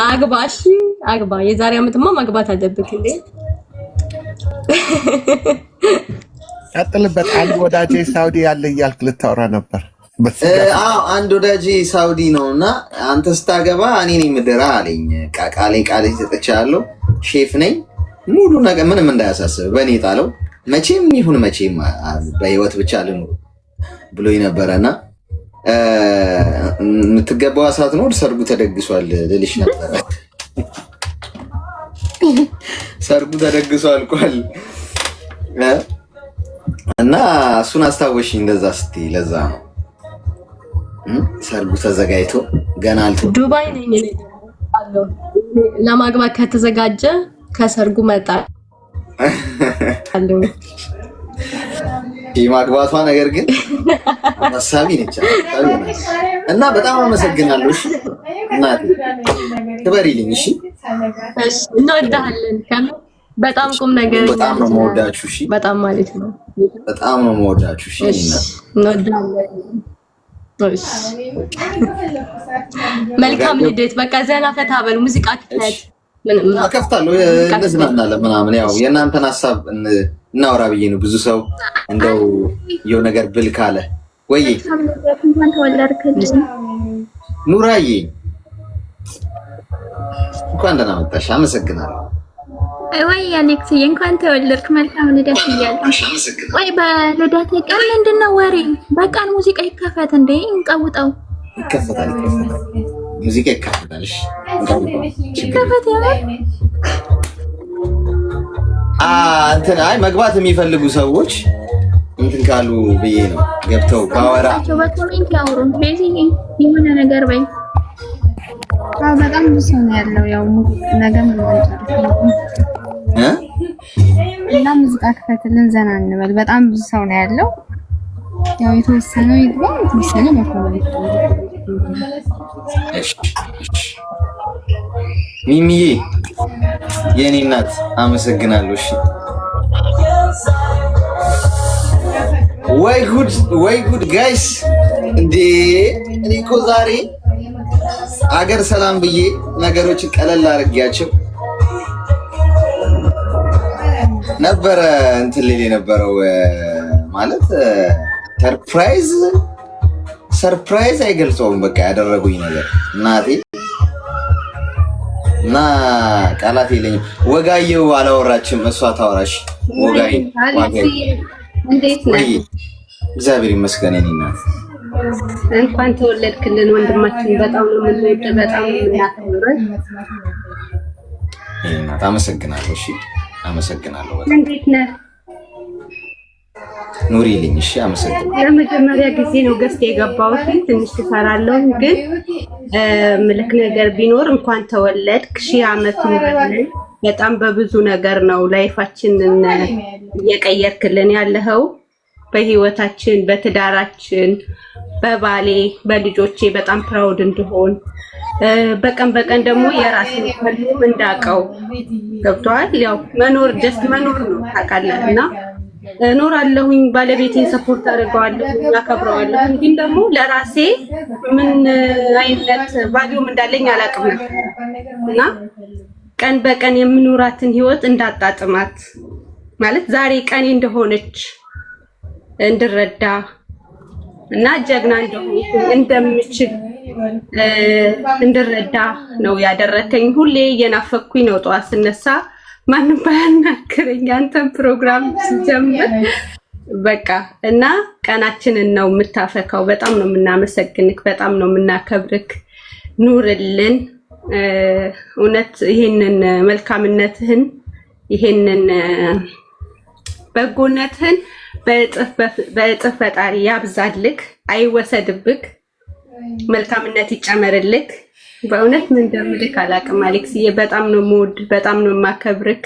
አግባሽ አግባ የዛሬ አመትማ ማግባት አለብክ እንዴ ቀጥልበት አንድ ወዳጄ ሳውዲ ያለ እያልክ ልታወራ ነበር አንድ ወዳጄ ሳውዲ ነውና አንተ ስታገባ እኔ ነኝ ምድራ አለኝ ቃሌ ተጠቻለሁ ሼፍ ነኝ ሙሉ ነገር ምንም እንዳያሳስብ በእኔ ጣለው መቼም ይሁን መቼም በህይወት ብቻ ልኑር ብሎኝ ነበርና የምትገባው አሳት ነው ሰርጉ ተደግሷል ልልሽ ነበር ሰርጉ ተደግሷል ቋል እና እሱን አስታወሽኝ እንደዛ ስትይ ለዛ ነው ሰርጉ ተዘጋጅቶ ገና አልቶ ዱባይ ነኝ አለው ለማግባት ከተዘጋጀ ከሰርጉ መጣ አለው የማግባቷ ነገር ግን አሳቢ ነች እና በጣም አመሰግናለሁ እሺ እናቴ ትበሪልኝ እሺ እንወዳለን በጣም ቁም ነገር በጣም ነው የምወዳችሁ እሺ በጣም ማለት ነው በጣም ነው የምወዳችሁ እሺ እንወዳለን እሺ መልካም ልደት በቃ ዘና ፈታ በል ሙዚቃ ክፈት ምንም አከፍታለሁ እንዝናናለን ምናምን ያው የእናንተን ሐሳብ እናወራ ብዬ ነው ብዙ ሰው እንደው የው ነገር ብል ካለ ወይ ኑራዬ እንኳን ደህና መጣሽ አመሰግናለሁ ወይ አሌክስ እንኳን ተወለድክ መልካም ልደት ይያለሁ ወይ በልደት ቀን ምንድነው ወሬ በቃን ሙዚቃ ይከፈት እንዴ እንቀውጠው ይከፈታል ሙዚቃ ይከፈታል እሺ ይከፈት ያለ እንትን አይ መግባት የሚፈልጉ ሰዎች እንትን ካሉ ብዬ ነው ገብተው ካወራ በኮሜንት ያወሩ ቤዚ የሆነ ነገር በይ በጣም ብዙ ሰው ነው ያለው ያው ነገም እና ሙዚቃ ከፈትልን ዘና እንበል በጣም ብዙ ሰው ነው ያለው ያው የተወሰነው ይግባ የተወሰነው በኮሜንት ሚሚዬ የኔ እናት አመሰግናለሁ እሺ ወይ ጉድ ጋይስ እንዴ እኔ እኮ ዛሬ አገር ሰላም ብዬ ነገሮችን ቀለል አድርጌያቸው ነበረ እንትን ሊል የነበረው ማለት ሰርፕራይዝ አይገልጸውም በቃ ያደረጉኝ ነገር እናቴ እና ቃላት የለኝም ወጋየው አላወራችም እሷ ታወራሽ ወጋይ እንዴት ነህ እግዚአብሔር ይመስገን የኔ እናት እንኳን ተወለድክልን ወንድማችን በጣም ነው የምንወድ በጣም ነው የምናከብረው እናት አመሰግናለሁ እሺ አመሰግናለሁ እንዴት ነህ ኑሪልኝ እሺ አመሰግናለሁ ለመጀመሪያ ጊዜ ነው ገስት የገባሁት ትንሽ ተሰራለሁ ግን ምልክ ነገር ቢኖር እንኳን ተወለድክ ሺህ አመት ይሁንልን በጣም በብዙ ነገር ነው ላይፋችንን እየቀየርክልን ያለኸው በህይወታችን በትዳራችን በባሌ በልጆቼ በጣም ፕራውድ እንድሆን በቀን በቀን ደግሞ የራሴን ሁሉም እንዳቀው ገብቷል ያው መኖር ጀስት መኖር ነው ታውቃለህና እኖራለሁኝ ባለቤቴን ሰፖርት አድርገዋለሁ አከብረዋለሁ ግን ደግሞ ለራሴ ምን አይነት ቫልዩም እንዳለኝ አላውቅም እና ቀን በቀን የምኖራትን ህይወት እንዳጣጥማት ማለት ዛሬ ቀኔ እንደሆነች እንድረዳ እና ጀግና እንደምችል እንድረዳ ነው ያደረከኝ ሁሌ እየናፈኩኝ ነው ጧት ስነሳ ማንም ባያናግረኝ አንተን ፕሮግራም ሲጀምር በቃ እና ቀናችንን ነው የምታፈካው በጣም ነው የምናመሰግንክ በጣም ነው የምናከብርክ ኑርልን እውነት ይሄንን መልካምነትህን ይሄንን በጎነትህን በእጥፍ ፈጣሪ ያብዛልክ አይወሰድብክ መልካምነት ይጨመርልክ በእውነት ምን እንደምልክ አላውቅም አሌክስዬ በጣም ነው የምወድ በጣም ነው የማከብርክ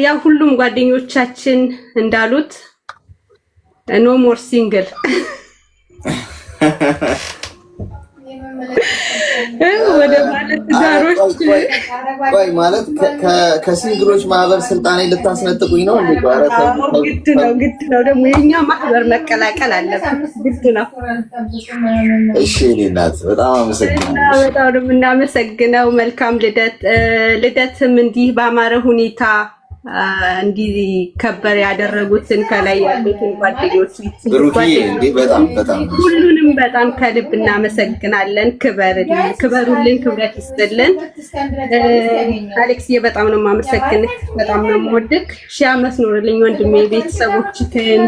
ያው ሁሉም ጓደኞቻችን እንዳሉት ኖ ሞር ሲንግል ወደ ማለት ዳሮች ቆይ ማለት ከሲንግሎች ማህበር ስልጣኔ ልታስነጥቁኝ ነው እንዴ? ግድ ነው ደግሞ የኛ ማህበር መቀላቀል አለበት። ግድ ነው። እሺ እኔ እናት በጣም አመሰግናለሁ። በጣም ነው የምናመሰግነው። መልካም ልደት። ልደትም እንዲህ በአማረ ሁኔታ እንዲከበር ያደረጉትን ከላይ ያሉትን ጓደኞች በጣም ሁሉንም በጣም ከልብ እናመሰግናለን። ክበሩልን፣ ክብረት ይስጥልን። አሌክስዬ በጣም ነው የማመሰግንህ፣ በጣም ነው የምወድህ። ሺህ ዓመት ኖርልኝ ወንድሜ። ቤተሰቦችህን፣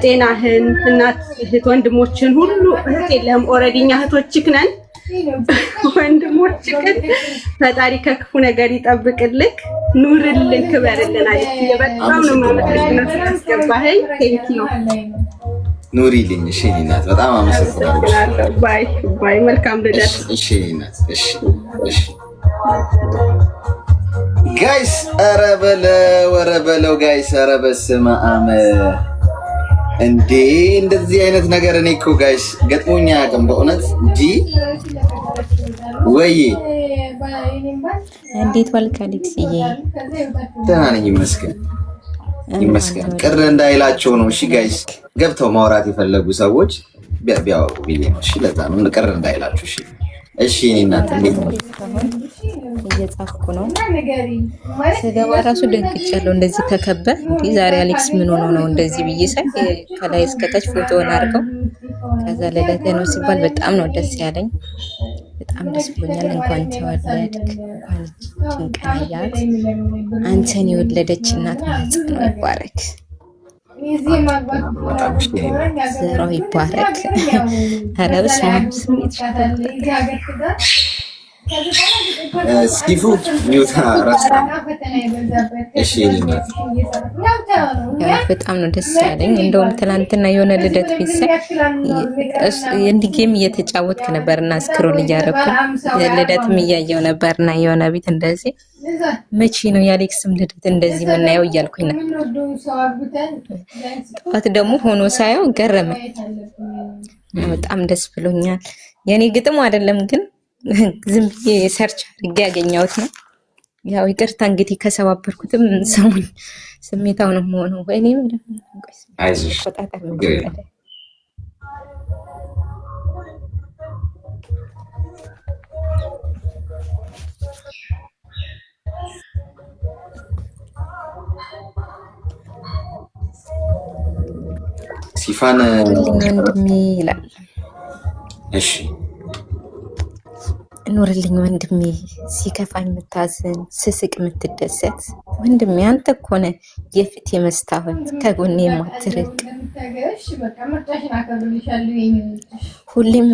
ጤናህን፣ እናት እህት ወንድሞችን ሁሉ እህት የለህም ኦልሬዲ እኛ እህቶችህ ነን። ወንድሞች ግን ፈጣሪ ከክፉ ነገር ይጠብቅልክ፣ ኑርልን፣ ክበርልን። አለች በጣም ነው የማመሰግነው ስላስገባኸኝ። ቴንኪዩ ኑሪልኝ። እሺ እናት በጣም አመሰግናለሁ። ባይ መልካም ልደት። እሺ እናት እሺ ጋይስ ኧረ በለው ጋይስ ኧረ በስመ አብ እንዴ እንደዚህ አይነት ነገር እኔ እኮ ጋይስ ገጥሞኛ አያውቅም በእውነት እንጂ። ወይ እንዴት ዋልክ አሌክስዬ? ደህና ነኝ ይመስገን። ቅር እንዳይላቸው ነው። እሺ ጋይስ ገብተው ማውራት የፈለጉ ሰዎች ቢያወሩ ብዬ ነው። እሺ ለዛ ነው ቅር እንዳይላችሁ። እሺ እኔ እናት እንዴት ነው? እየጻፍኩ ነው። ስገባ ራሱ ደንግጫለሁ። እንደዚህ ተከበ እንዴ ዛሬ አሌክስ ምን ሆኖ ነው እንደዚህ ብዬ ሳይ ከላይ እስከታች ፎቶውን አድርገው ከዛ ልደቴ ነው ሲባል በጣም ነው ደስ ያለኝ። በጣም ደስ ብሎኛል። እንኳን ተወለድክ፣ እንኳን ጭንቀያት አንተን የወለደች እናት ማህፀኗ ይባረክ፣ ዘሯ ይባረክ። ኧረ በስመ አብ ስሜት ስቲፉ ኒውታ ራስ እሺ በጣም ነው ደስ ያለኝ። እንደውም ትናንትና የሆነ ልደት ፊት እንዲህ ጌም እየተጫወትክ ነበርና ስክሮል እያደረኩ ልደትም እያየው ነበርና የሆነ ቤት እንደዚህ መቼ ነው የአሌክስም ልደት እንደዚህ የምናየው እያልኩኝ ነው። ጠዋት ደግሞ ሆኖ ሳየው ገረመኝ። በጣም ደስ ብሎኛል። የኔ ግጥም አይደለም ግን ዝም ብዬ ሰርች አድርጌ ያገኘሁት ነው። ያው ይቅርታ እንግዲህ ከሰባበርኩትም ሰሙኝ። ስሜታው ነው የምሆነው። ወይኔ አይዞሽ ሲፋን ወንድሜ ይላል። እሺ ኑርልኝ ወንድሜ፣ ሲከፋኝ የምታዝን ስስቅ የምትደሰት ወንድሜ አንተ እኮ ነህ የፊት የመስታወት ከጎኔ የማትርቅ ሁሌም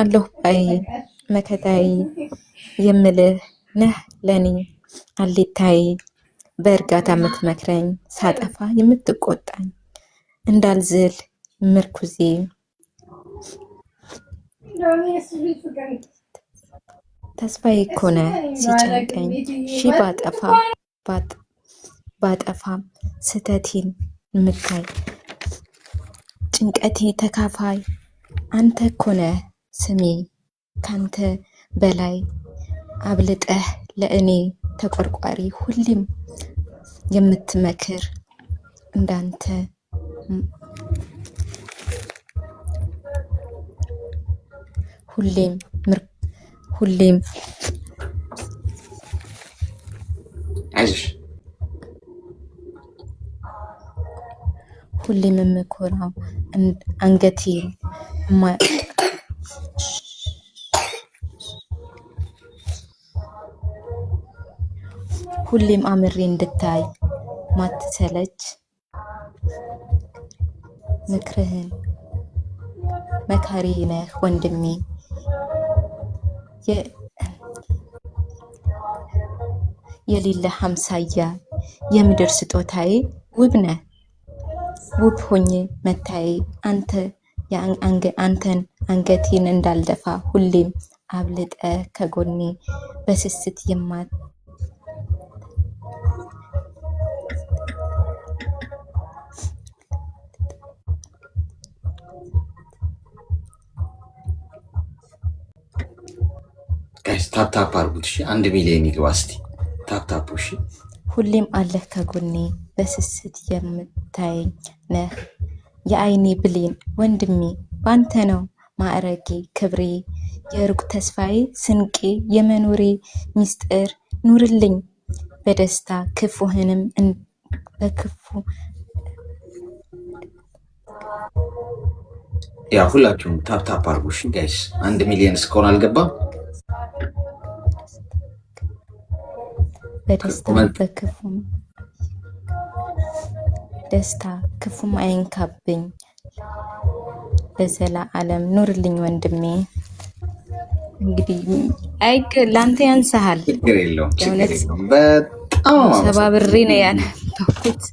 አለሁ ባይ መከታይ የምልህ ነህ ለኔ አሌታይ በእርጋታ የምትመክረኝ ሳጠፋ የምትቆጣኝ እንዳልዝል ምርኩዜ ተስፋዬ እኮ ነህ ሲጨንቀኝ ሺ ባጠፋም ስተቴን የምታይ ጭንቀቴ ተካፋይ አንተ እኮ ነህ ስሜ ካንተ በላይ አብልጠህ ለእኔ ተቆርቋሪ ሁሌም የምትመክር እንዳንተ ሁሌም አይዞሽ ሁሌም የምኮራው አንገቴን ሁሌም አምሬ እንድታይ ማትሰለች ምክርህን መካሪ ነህ ወንድሜ የሌለ ሀምሳያ የምድር ስጦታዬ ውብ ነህ ውብ ሆኜ መታዬ አንተን አንገቴን እንዳልደፋ ሁሌም አብልጠ ከጎኔ በስስት ጋይስ ታፕ አድርጉት እሺ። 1 ሚሊዮን ይግባ እስቲ ታፕ እሺ። ሁሌም አለህ ከጎኔ በስስት የምታየኝ ነህ የአይኔ ብሌን ወንድሜ ባንተ ነው ማዕረጌ ክብሬ የሩቅ ተስፋዬ ስንቄ የመኖሬ ሚስጥር ኑርልኝ በደስታ ክፉህንም በክፉ ያ ሁላችሁም ታፕ አድርጉ እሺ ጋይስ። 1 ሚሊዮን እስካሁን አልገባም። በደስታ በክፉም ደስታ ክፉም አይንካብኝ ለዘላለም ኑርልኝ ወንድሜ። እንግዲህ አይክ ላንተ ያንሳሃል። ችግር የለውም በጣም ሰባብሬ ነው ያነበብኩት።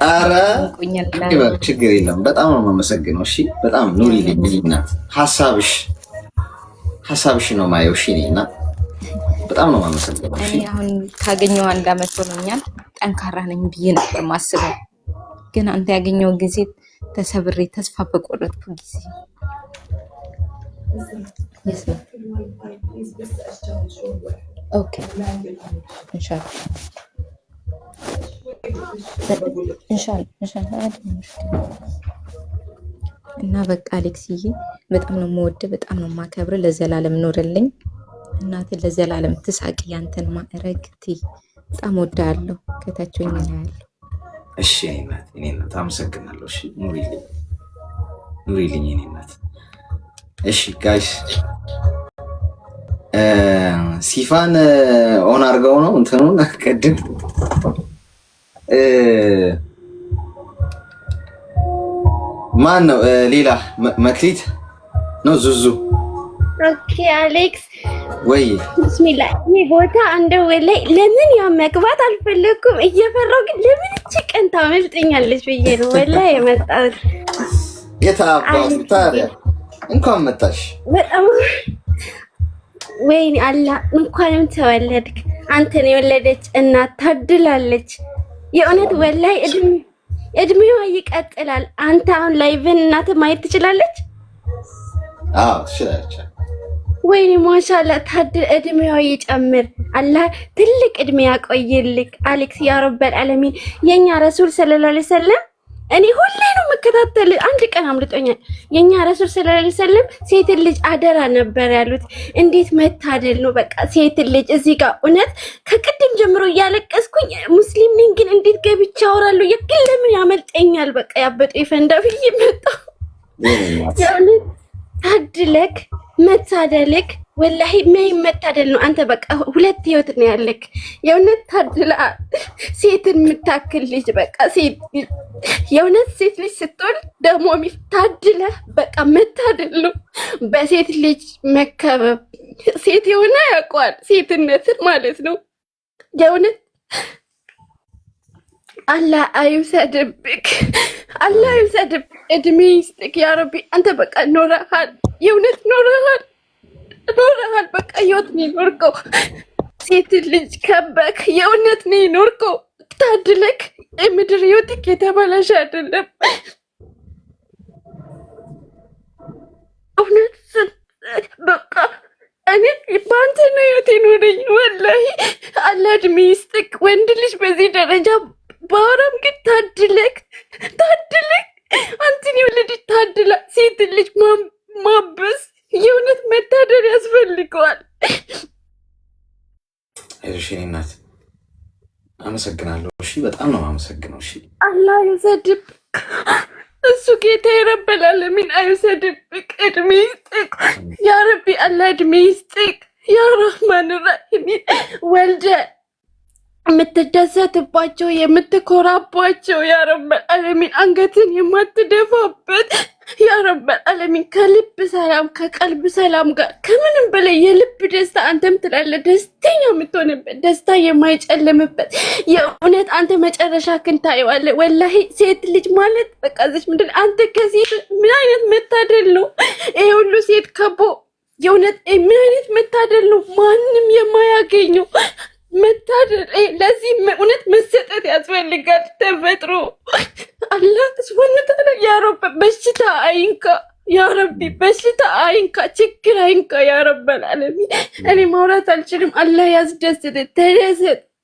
ኧረ ችግር የለውም። በጣም ነው የማመሰግነው። እሺ በጣም ኑሪልኝ እናት። ሀሳብሽ ነው ማየው። እሺ እና በጣም ነው የማመሰግነው። እሺ እኔ አሁን ካገኘው 1 አመት ሆኖኛል። ጠንካራ ነኝ ብዬ ነበር ማስበው፣ ግን አንተ ያገኘው ጊዜ ተሰብሬ ተስፋ በቆረጥኩ ጊዜ ኦኬ ኢንሻአላህ እና በቃ አሌክስዬ በጣም ነው የምወድ፣ በጣም ነው የማከብር። ለዘላለም ኖርልኝ እናቴ፣ ለዘላለም ትሳቂ። ያንተን ማዕረግ በጣም ወዳለሁ። ከታችኝ ነው ያለው። እሺ እኔ እናት አመሰግናለሁ። እሺ ኑሪልኝ እኔ እናት። እሺ ጋይስ ሲፋን ኦን አድርገው ነው እንትኑን ቅድም ማን ነው ሌላ መክሊት ነው ዙዙ። ኦኬ አሌክስ ወይ ቢስሚላ ይህ ቦታ እንደው ላይ ለምን ያ መግባት አልፈለኩም እየፈራው ግን ለምን እቺ ቀን ታመልጠኛለች ብዬ ነው ወላሂ የመጣሁት። የታባቱ ታዲያ እንኳን መጣሽ። በጣም ወይኔ አላህ እንኳንም ተወለድክ። አንተን የወለደች እናት ታድላለች የእውነት ወላሂ። እድሜዋ ይቀጥላል። አንተ አሁን ላይቭን እናት ማየት ትችላለች? አዎ ትችላለች። ወይኔ ማሻአላ ታድል፣ እድሜዋ ይጨምር። አላህ ትልቅ እድሜ ያቆይልክ አሌክስ ያ ረበል ዓለሚን። የኛ ረሱል ሰለላሁ ዐለይሂ ወሰለም እኔ ሁሌ ነው መከታተል፣ አንድ ቀን አምልጦኛል። የኛ ረሱል ሰለላሁ ዐለይሂ ወሰለም ሴት ልጅ አደራ ነበር ያሉት። እንዴት መታደል ነው በቃ ሴት ልጅ እዚህ ጋር እውነት ከቅድም ጀምሮ እያለቀስኩኝ ሙስሊም ነኝ ግን እንዴት ገብቼ አወራለሁ? የግል ለምን ያመልጠኛል? በቃ ያበጠ ይፈንዳ ብዬ መጣ። የእውነት ታድለክ መታደልክ ወላሂ መታደል ነው። አንተ በቃ 2 ህይወት ነው ያለክ። የእውነት ታድላ ሴትን የምታክል ልጅ በቃ ሴት የእውነት ሴት ልጅ ስትወልድ ደግሞ ታድለ በቃ መታደል ነው። በሴት ልጅ መከበብ ሴት የሆነ ያውቀዋል ሴትነትን ማለት ነው። የእውነት አላህ አይውሰድብክ፣ አላህ አይውሰድብክ። እድሜ ይስጥክ ያ ረቢ። አንተ በቃ ኖረሃል፣ የእውነት ኖረሃል። በቃ ህይወት ነው የኖርከው። ሴት ልጅ ከበክ፣ የእውነት ነው የኖርከው። ታድለክ። የምድር ህይወትክ የተበላሸ አይደለም። እውነት በቃ እኔ በአንተ ነው ህይወት የኖረኝ ወላሂ። አላህ እድሜ ይስጥክ። ወንድ ልጅ በዚህ ደረጃ ባወራም ግን ታድለክ። አንተን የወለደች ታድላ። ሴት ልጅ ማበስ የእውነት መታደር ያስፈልገዋል። እሺ እናት አመሰግናለሁ። እሺ በጣም ነው አመሰግነው። እሺ አላህ ይውሰድብክ። እሱ ጌታ ረበል ዓለሚን አይውሰድብክ። እድሜ ይስጥክ ያ ረቢ። አላህ እድሜ ይስጥክ ያ ረህማን ራሂም። ወልደ የምትደሰትባቸው የምትኮራባቸው ያ ረበል ዓለሚን፣ አንገትን የማትደፋበት ያ ረበል ዓለሚን፣ ከልብ ሰላም ከቀልብ ሰላም ጋር ከምንም በላይ የልብ ደስታ አንተም ትላለህ ደስተኛ የምትሆንበት ደስታ የማይጨልምበት የእውነት አንተ መጨረሻ ክንታየዋለህ። ወላሂ ሴት ልጅ ማለት በቃ እዚህ ምንድን አንተ ከሴት ምን አይነት መታደል ነው ይሄ ሁሉ ሴት ከቦ፣ የእውነት ምን አይነት መታደል ነው ማንም የማያገኘው መታደል። ለዚህ እውነት መሰጠት ያስፈልጋል። ተፈጥሮ አላህ ሱብሃነሁ ወተዓላ ያ ረብ በሽታ አይንካ፣ ያ ረቢ በሽታ አይንካ፣ ችግር አይንካ ያ ረበል ዓለሚን። እኔ ማውራት አልችልም። አላህ ያስደስት።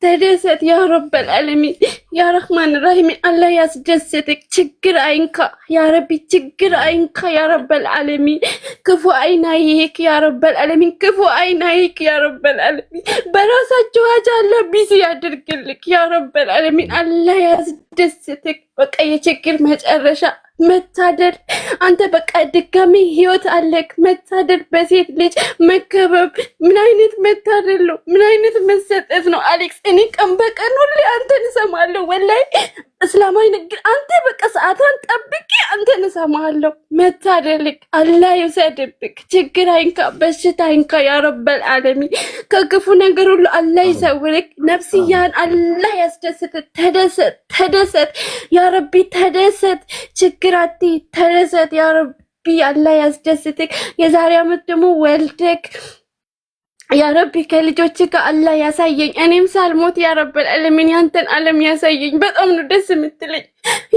ተደሰት ያ ረበል ዓለሚን ያ ረህማን ራሂም። አላህ ያስደስትክ። ችግር አይንካ ያ ረቢ፣ ችግር አይንካ ያ ረበል ዓለሚን። ክፉ አይናይክ ያ ረበል ዓለሚን፣ ክፉ አይናይክ ያ ረበል ዓለሚን። በራሳቸው ሀጃ አላህ ቢዚ ያድርግልክ ያ ረበል ዓለሚን። አላህ ያስደስትክ። በቃ የችግር መጨረሻ መታደል። አንተ በቃ ድጋሚ ህይወት አለክ። መታደል። በሴት ልጅ መከበብ ምን አይነት መታደል ነው? ምን አይነት መሰጠት ነው? አሌክስ እኔ ቀን በቀን ሁሌ አንተን እሰማለሁ። ወላሂ እስላማዊ ንግግር አንተ በቃ ሰዓቷን ጠብቄ አንተን እሰማለሁ። መታደልክ። አላህ ይውሰድብክ። ችግር አይንካ፣ በሽታ አይንካ ያ ረበል ዓለሚን። ከክፉ ነገር ሁሉ አላህ ይሰውርክ። ነፍስያን አላህ ያስደስት። ተደሰት ያ ረቢ ተደሰት። ችግራቲ ተደሰት ያ ረቢ አላህ ያስደስትክ። የዛሬ ዓመት ደግሞ ወልደክ ያ ረቢ ከልጆች ጋር አላህ ያሳየኝ። እኔም ሳልሞት ያ ረበል ዓለሚን ያንተን ዓለም ያሳየኝ። በጣም ነው ደስ የምትለኝ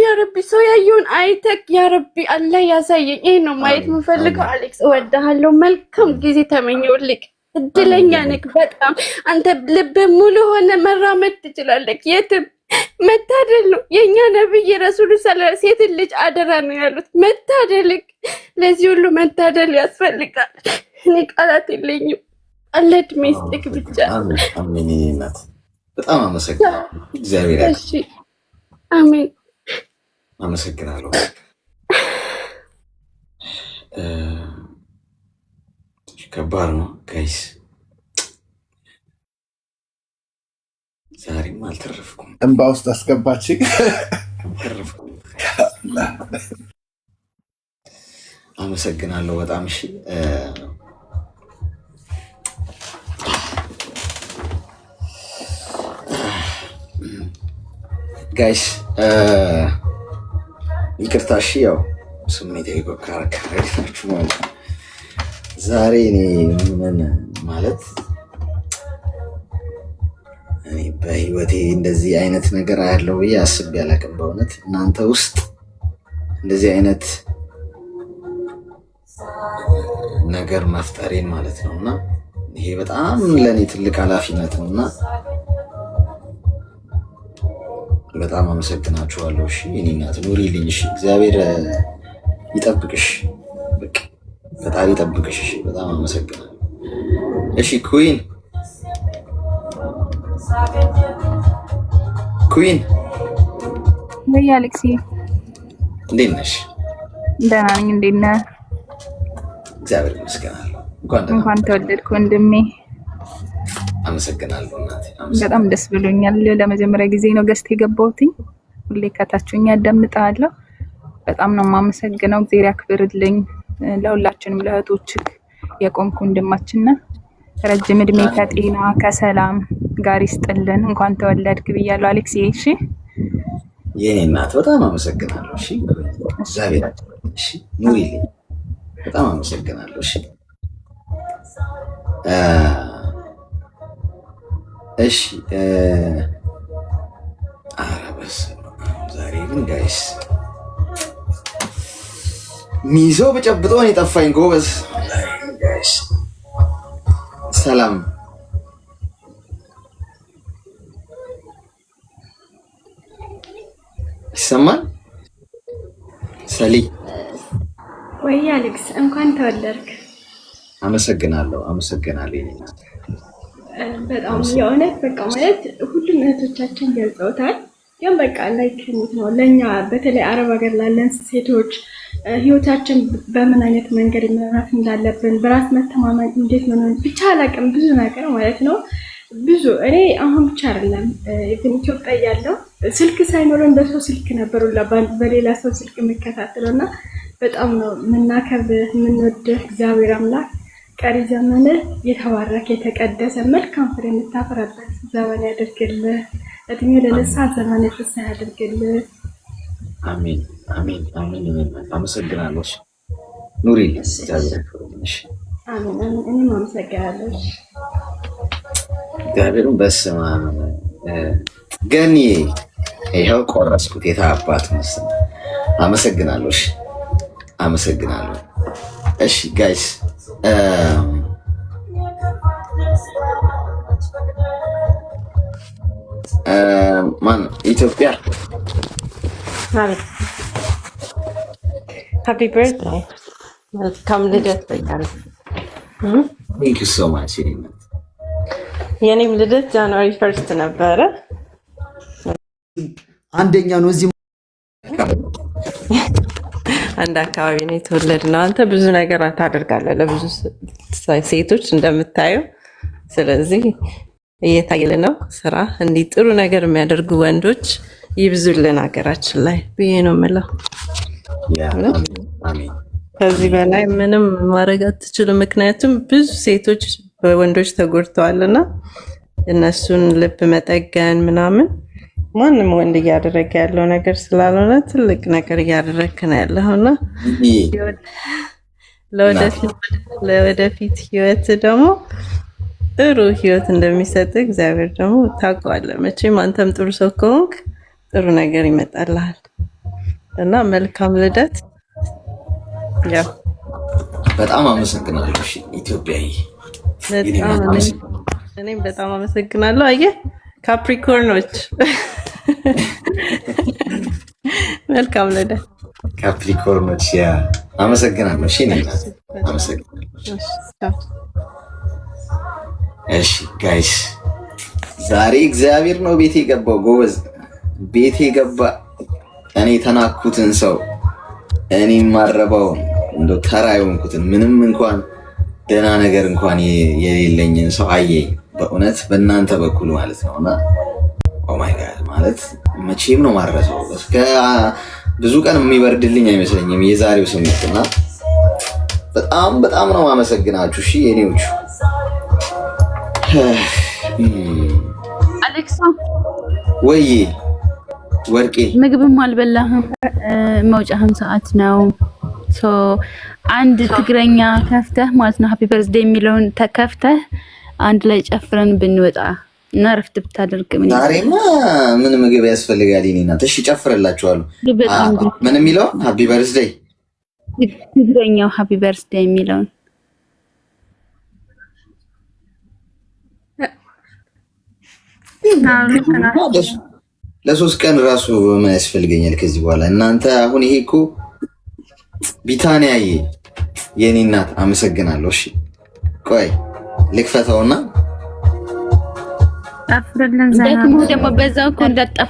ያ ረቢ። ሰው ያየውን አይተክ ያ ረቢ አላህ ያሳየኝ። ይሄ ነው ማየት የምፈልገው። አሌክስ እወድሃለሁ። መልካም ጊዜ ተመኘውልክ። እድለኛ ነክ በጣም አንተ ልብ ሙሉ ሆነ መራመድ ትችላለህ የትም። መታደል ነው። የኛ ነብይ ረሱል ሰለላሁ ሴት ልጅ አደራ ነው ያሉት። መታደልክ። ለዚህ ሁሉ መታደል ያስፈልጋል። እኔ ቃላት የለኝም። አላህ እድሜ ይስጥክ ብቻ። አሜን። እናት በጣም አመሰግናለሁ። እግዚአብሔር ያክብር። እሺ አሜን። አመሰግናለሁ። ከባድ ነው ጋይስ። ዛሬም አልተረፍኩም። እንባ ውስጥ አስገባችኝ። አመሰግናለሁ በጣም እሺ። ጋይስ ይቅርታ እሺ። ያው ስሜታዊ ካረካችሁ ማለት ነው። ዛሬ እኔ ምን ማለት እኔ በህይወቴ እንደዚህ አይነት ነገር አያለው ብዬ አስቤ አላውቅም። በእውነት እናንተ ውስጥ እንደዚህ አይነት ነገር መፍጠሬን ማለት ነውና ይሄ በጣም ለኔ ትልቅ ኃላፊነት ነውና በጣም አመሰግናችኋለሁ። እሺ እኔ እናት ኑሪልኝ። እሺ እግዚአብሔር ይጠብቅሽ። በቃ ፈጣሪ ይጠብቅሽ። እሺ በጣም አመሰግናለሁ። እሺ ኩዊን ወይ አሌክሲ እንዴት ነሽ? ደህና ነኝ። እንዴት ነህ? እግዚአብሔር ይመስገን። እንኳን ተወለድክ ወንድሜ። አመሰግናለሁ እናቴ። በጣም ደስ ብሎኛል። ለመጀመሪያ ጊዜ ነው ገስት የገባሁትኝ። ሁሌ ከታችሁኝ አዳምጣለሁ። በጣም ነው የማመሰግነው። እግዚአብሔር ያክብርልኝ። ለሁላችንም ለእህቶችህ የቆምኩ ወንድማችን ነህ። ረጅም እድሜ ከጤና ከሰላም ጋር ይስጥልን። እንኳን ተወለድክ ብያለሁ አሌክሲ። እሺ የኔ እናት በጣም አመሰግናለሁ። እሺ እግዚአብሔር እሺ ኑሪልኝ። በጣም አመሰግናለሁ። እሺ እሺ አረበስ ዛሬ ግን ጋይስ ሚዞ በጨብጦ ነው የጠፋኝ። ጎበዝ ጋይስ ሰላም ይሰማል። ሰሊ ወይ አሌክስ እንኳን ተወለድክ። አመሰግናለሁ። በጣም የእውነት በቃ ማለት ሁሉም እህቶቻችን ገልጸውታል። ግን በቃ ላይክ ነው ለእኛ በተለይ አረብ ሀገር ላለን ሴቶች ህይወታችን በምን አይነት መንገድ መምራት እንዳለብን በራስ መተማመን እንዴት ነው ብቻ አላውቅም። ብዙ ነገር ማለት ነው ብዙ እኔ አሁን ብቻ አይደለም ኢትዮጵያ ያለው ስልክ ሳይኖረን በሰው ስልክ ነበር በሌላ ሰው ስልክ የሚከታተለው እና በጣም ነው የምናከብር የምንወድህ። እግዚአብሔር አምላክ ቀሪ ዘመን የተባረከ የተቀደሰ መልካም ፍሬ የምታፈራበት ዘመን ያድርግልህ። እድሜ ለንስሐ ዘመን ፍስሐ ያድርግልህ። አሜን አሜን አሜን። አመሰግናለሁ። ኑሪ እግዚአብሔር ይመስገን። አሜን አሜን። እኔም አመሰግናለሁ። እግዚአብሔርን በስመ አብ ገኒ ይኸው ቆረስኩት። የታ አባት መስል አመሰግናለሁ። አመሰግናለሁ። እሺ ጋይስ ማን ኢትዮጵያ ሃፒ በርዝዴይ መልካም ልደት ብያለሁ። ቴንክ ዩ ሶ ማች። የኔም ልደት ጃንዋሪ 1 ነበረ። አንደኛ ነው። እዚህ አንድ አካባቢ ነው የተወለድነው። አንተ ብዙ ነገር ታደርጋለህ ለብዙ ሴቶች እንደምታየው። ስለዚህ እየታየለ ነው ስራ። እንዲህ ጥሩ ነገር የሚያደርጉ ወንዶች ይብዙልን ሀገራችን ላይ ብዬ ነው የምለው። ከዚህ በላይ ምንም ማድረግ አትችልም። ምክንያቱም ብዙ ሴቶች በወንዶች ተጎድተዋልና እነሱን ልብ መጠገን ምናምን ማንም ወንድ እያደረገ ያለው ነገር ስላልሆነ ትልቅ ነገር እያደረግክ ነው ያለውና ለወደፊት ህይወት ደግሞ ጥሩ ህይወት እንደሚሰጥ እግዚአብሔር ደግሞ ታውቀዋለህ። መቼም አንተም ጥሩ ሰው ከሆንክ ጥሩ ነገር ይመጣልሃል እና መልካም ልደት። ያው በጣም አመሰግናለሁ። እሺ ኢትዮጵያዊ፣ እኔም በጣም አመሰግናለሁ። አየህ ካፕሪኮርኖች መልካም ልደት ካፕሪኮርኖች። ያ አመሰግናለሁ። እሺ አመሰግናለሁ። እሺ ጋይስ ዛሬ እግዚአብሔር ነው ቤቴ ገባው። ጎበዝ ቤቴ ገባ። እኔ ተናኩትን ሰው እኔ ማረባውን እንደ ተራ የሆንኩትን ምንም እንኳን ደህና ነገር እንኳን የሌለኝን ሰው አየኝ። በእውነት በእናንተ በኩል ማለት ነውና ኦ ማይ ጋድ ማለት መቼም ነው ማረሰው። እስከ ብዙ ቀን የሚበርድልኝ አይመስለኝም የዛሬው ስሜትና በጣም ነው ማመሰግናችሁ። እሺ የኔዎቹ አሌክሳ ወይ ወርቄ ምግብም አልበላህም፣ መውጫህም ሰዓት ነው። አንድ ትግረኛ ከፍተህ ማለት ነው ሃፒ በርዝዴ የሚለውን ተከፍተህ አንድ ላይ ጨፍረን ብንወጣ እና ረፍት ብታደርግ ዛሬማ ምን ምግብ ያስፈልጋል? እኔና እሺ ጨፍረላችኋለሁ። ምን የሚለው ሃፒ በርዝዴ ትግረኛው ሃፒ በርዝዴ የሚለውን ለሶስት ቀን ራሱ ምን ያስፈልገኛል ከዚህ በኋላ? እናንተ አሁን ይሄ እኮ ቢታንያዬ የኔ እናት አመሰግናለሁ። እሺ ቆይ ልክፈተውና አፍረለን ደግሞ በዛው እኮ እንዳጠፋ